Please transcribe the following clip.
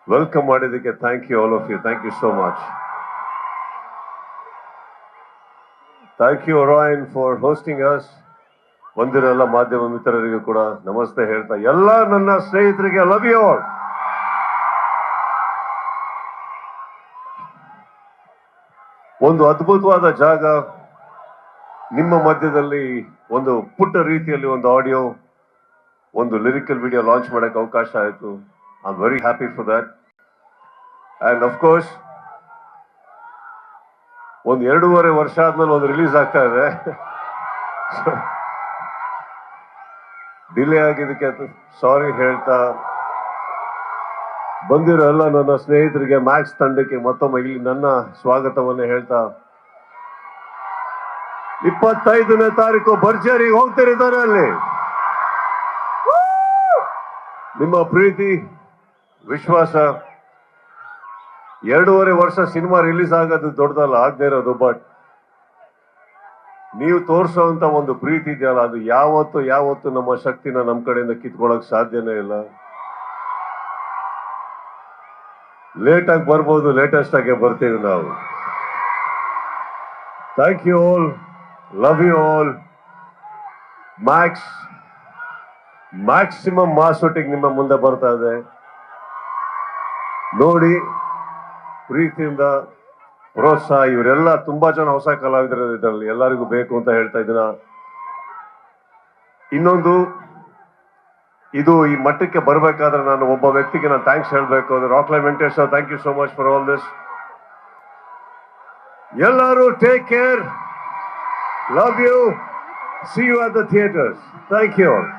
Welcome ಮಾಡಿದ್ದಕ್ಕೆ thank you all of you. Thank you so much. Thank you Rayan for hosting us. ಬಂದಿರೋ ಎಲ್ಲ ಮಾಧ್ಯಮ ಮಿತ್ರರಿಗೂ ಕೂಡ ನಮಸ್ತೆ ಹೇಳ್ತಾ, ಎಲ್ಲ ನನ್ನ ಸ್ನೇಹಿತರಿಗೆ ಲವ್ ಯು ಆಲ್. ಒಂದು ಅದ್ಭುತವಾದ ಜಾಗ, ನಿಮ್ಮ ಮಧ್ಯದಲ್ಲಿ ಒಂದು ಪುಟ್ಟ ರೀತಿಯಲ್ಲಿ ಒಂದು ಆಡಿಯೋ, ಒಂದು ಲಿರಿಕಲ್ ವಿಡಿಯೋ ಲಾಂಚ್ ಮಾಡಕ್ಕೆ ಅವಕಾಶ ಆಯಿತು. I am very happy for that. And of course ಒಂದು 2.5 ವರ್ಷ ಆದ್ಮೇಲೆ ಒಂದು ರಿಲೀಸ್ ಆಗ್ತಾ ಇದೆ. ಡಿಲೇ ಆಗಿದ್ದಕ್ಕೆ ಸಾರಿ ಹೇಳ್ತಾ, ಬಂದಿರೋ ಎಲ್ಲ ನನ್ನ ಸ್ನೇಹಿತರಿಗೆ, ಮ್ಯಾಕ್ಸ್ ತಂಡಕ್ಕೆ ಮತ್ತೊಮ್ಮೆ ಇಲ್ಲಿ ನನ್ನ ಸ್ವಾಗತವನ್ನು ಹೇಳ್ತಾ, 25ನೇ ತಾರೀಕು ಭರ್ಜರಿಗೆ ಹೋಗ್ತಿರಿದ್ದಾರೆ ಅಲ್ಲಿ. ನಿಮ್ಮ ಪ್ರೀತಿ, ವಿಶ್ವಾಸ, 2.5 ವರ್ಷ ಸಿನಿಮಾ ರಿಲೀಸ್ ಆಗೋದು ದೊಡ್ಡದಲ್ಲ, ಆಗದೆ ಇರೋದು. ಬಟ್ ನೀವು ತೋರಿಸೋಂತ ಒಂದು ಪ್ರೀತಿ ಇದೆಯಲ್ಲ, ಅದು ಯಾವತ್ತು ನಮ್ಮ ಶಕ್ತಿನ ನಮ್ಮ ಕಡೆಯಿಂದ ಕಿತ್ಕೊಳ್ಳೋಕೆ ಸಾಧ್ಯನೇ ಇಲ್ಲ. ಲೇಟ್ ಆಗಿ ಬರ್ಬೋದು, ಲೇಟೆಸ್ಟ್ ಆಗಿ ಬರ್ತೀವಿ ನಾವು. Thank you all, love you all. Maximum mass ಒಟ್ಟಿಗೆ ನಿಮ್ಮ ಮುಂದೆ ಬರ್ತಾ ಇದೆ. ನೋಡಿ, ಪ್ರೀತಿಯಿಂದ ಪ್ರೋತ್ಸಾಹ. ಇವರೆಲ್ಲ ತುಂಬಾ ಜನ ಹೊಸ ಕಲಾವಿದರು ಇದರಲ್ಲಿ, ಎಲ್ಲರಿಗೂ ಬೇಕು ಅಂತ ಹೇಳ್ತಾ ಇದ್ದೀನ. ಇನ್ನೊಂದು, ಇದು ಈ ಮಟ್ಟಕ್ಕೆ ಬರಬೇಕಾದ್ರೆ ನಾನು ಒಬ್ಬ ವ್ಯಕ್ತಿಗೆ ನಾನು ಥ್ಯಾಂಕ್ಸ್ ಹೇಳಬೇಕು. ಅದು Rockline Venkatesh. Thank you so much for all this. ಎಲ್ಲರೂ take care, love you, see you at the theaters. Thank you all.